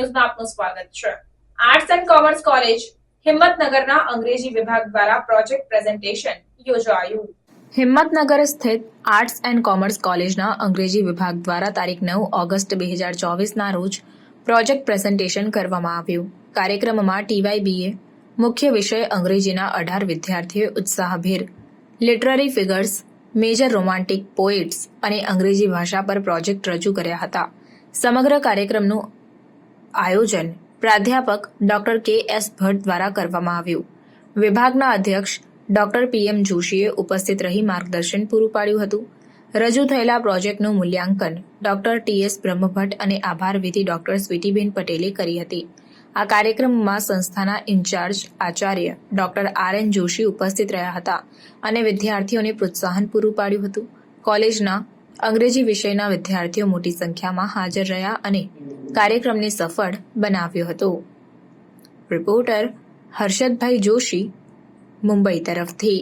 ન્યૂઝમાં આપનું સ્વાગત છે। આર્ટ્સ એન્ડ કોમર્સ કોલેજ હિંમતનગરના અંગ્રેજી વિભાગ દ્વારા પ્રોજેક્ટ પ્રેઝન્ટેશન યોજાયું। હિંમતનગર સ્થિત આર્ટ્સ એન્ડ કોમર્સ કોલેજના અંગ્રેજી વિભાગ દ્વારા તારીખ 9 ઓગસ્ટ 2024ના રોજ પ્રોજેક્ટ પ્રેઝન્ટેશન કરવામાં આવ્યું। કાર્યક્રમમાં TYBA મુખ્ય વિષય અંગ્રેજીના 18 વિદ્યાર્થીઓએ ઉત્સાહભેર literary figures, major romantic poets અને અંગ્રેજી ભાષા પર પ્રોજેક્ટ રજૂ કર્યા હતા। સમગ્ર કાર્યક્રમનું આયોજન પ્રાધ્યાપક ડોક્ટર KS ભટ્ટ દ્વારા કરવામાં આવ્યું। વિભાગના અધ્યક્ષ ડોક્ટર PM જોશીએ ઉપસ્થિત રહી માર્ગદર્શન પૂરું પાડ્યું હતું। રજૂ થયેલા પ્રોજેક્ટનું મૂલ્યાંકન ડોક્ટર TS બ્રહ્મભટ્ટ અને આભાર વિધિ ડોક્ટર સ્વીટીબેન પટેલે કરી હતી। આ કાર્યક્રમમાં સંસ્થાના in charge Acharya doctor RN Joshi ઉપસ્થિત રહ્યા હતા અને વિદ્યાર્થીઓને પ્રોત્સાહન પૂરું પાડ્યું હતું। કોલેજના અંગ્રેજી વિષયના વિદ્યાર્થીઓ મોટી સંખ્યામાં હાજર રહ્યા અને કાર્યક્રમને સફળ બનાવ્યો હતો। રિપોર્ટર હર્ષદભાઈ જોશી, મુંબઈ તરફથી।